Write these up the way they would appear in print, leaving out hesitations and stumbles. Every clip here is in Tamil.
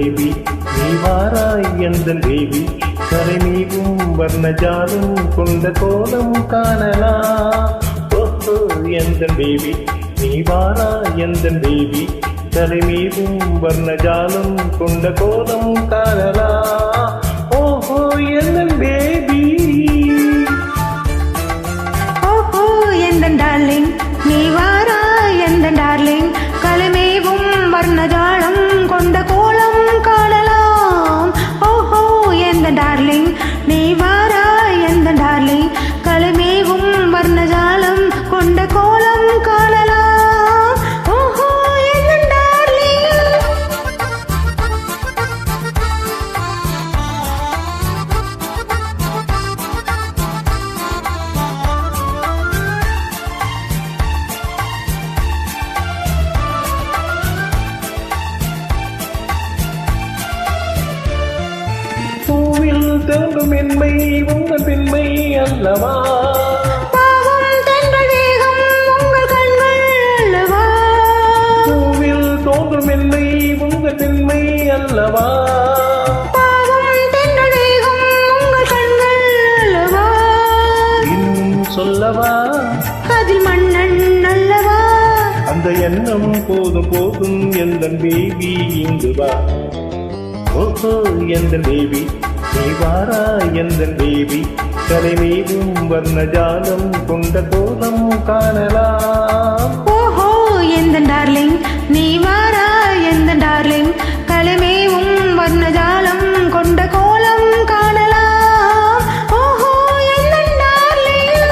பேபி நீ வாராய் எந்தன் பேபி கரைமீவும் வர்ணஜாலம் கொண்ட கோலம் காணலாம் ஓஹோ எந்தன் பேபி நீ வாராய் எந்தன் பேபி கரைமீவும் வர்ணஜாலம் கொண்ட கோலம் காணலாம் ஓஹோ எந்தன் பேபி ஓஹோ எந்தன் டார்லிங் நீ வாராய் எந்தன் டார்லிங் கலைமேவும் வர்ணஜாலம் கொண்ட கோலம் காணலாம் ஓஹோ எந்தன் டார்லிங் நீ வாராய் எந்தன் டார்லிங் கலைமேவும் வர்ணஜாலம் கொண்ட கோலம் காணலாம் ஓஹோ எந்தன் டார்லிங் பூவில் தோன்றும் மென்மை உங்கள் பெண்மை அல்லவா பாவம் தென்றல் வேகம் உங்கள் கண்கள் அல்லவா பூவில் தோன்றும் மென்மை உங்கள் பெண்மை அல்லவா பாவம் தென்றல் வேகம் உங்கள் கண்கள் அல்லவா இன்னும் சொல்லவா அதில் மன்னன் அல்லவா அந்த எண்ணம் போதும் போதும் எந்தன் பேபி இங்கு வா ஓஹோ எந்தன் பேபி நீ வாரா எந்தன் பேபி கலைமீவும் வர்ணஜாலம் கொண்ட கோலம் காணலாம் ஓஹோ எந்தன் டார்லிங் நீ வாரா எந்தன் டார்லிங் கலைமேவும் வர்ணஜாலம் கொண்ட கோலம் காணலாம் ஓஹோ எந்தன் டார்லிங்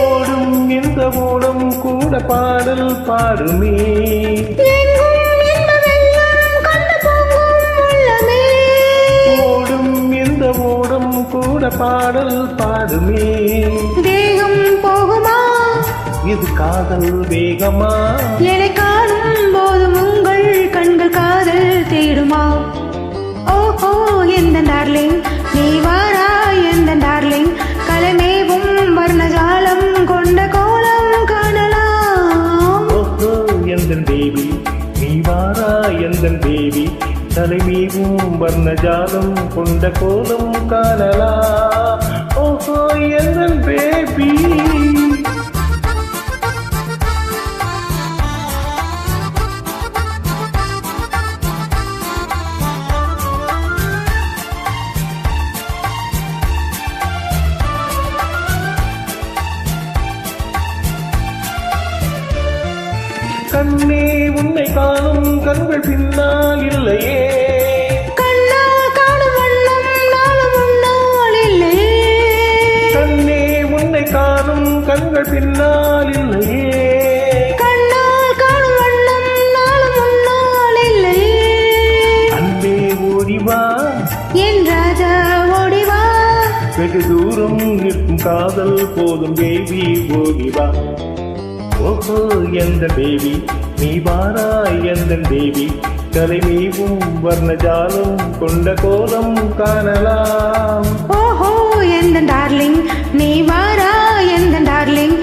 ஓடும் இந்த ஓடும் கூட பாடல் பாடுமே ஓடும் இந்த ஓடும் கூட பாடல் பாடுமே தேகம் போகுமா இது காதல் வேகமா என்னை காணும் போதும் உங்கள் கண்கள் காதல் தேடுமா ஓஹோ எந்த டார்லிங் நீ வாரா எந்த டார்லிங் கலைமேவும் வர்ணஜாலம் கொண்ட கோலம் காணலாம் ஓஹோ எந்தன் பேபி நீ வாரா எந்தன் பேபி தலைமீவும் வர்ணஜாலம் கொண்ட கோலம் காணலாம் ஓஹோ எந்தன் பேபி கண்ணே உன்னை காணும் கண்கள் பின்னால் இல்லையே கண்ணால் காணும் வண்ணம் நாளும் முன்னால் இல்லையே கண்ணே உன்னை காணும் கண்கள் பின்னால் இல்லையே கண்ணால் காணும் வண்ணம் நாளும் முன்னால் இல்லையே அன்பே ஓடிவா என் ராஜா ஓடிவா வெகு தூரம் நிற்கும் காதல் போதும் பேபி ஓடிவா ஓஹோ எந்த பேபி நீ வாரா எந்தன் பேபி கலைமீவும் வர்ணஜாலம் கொண்ட கோலம் காணலாம் ஓஹோ எந்த டார்லிங் நீ வாரா எந்த டார்லிங்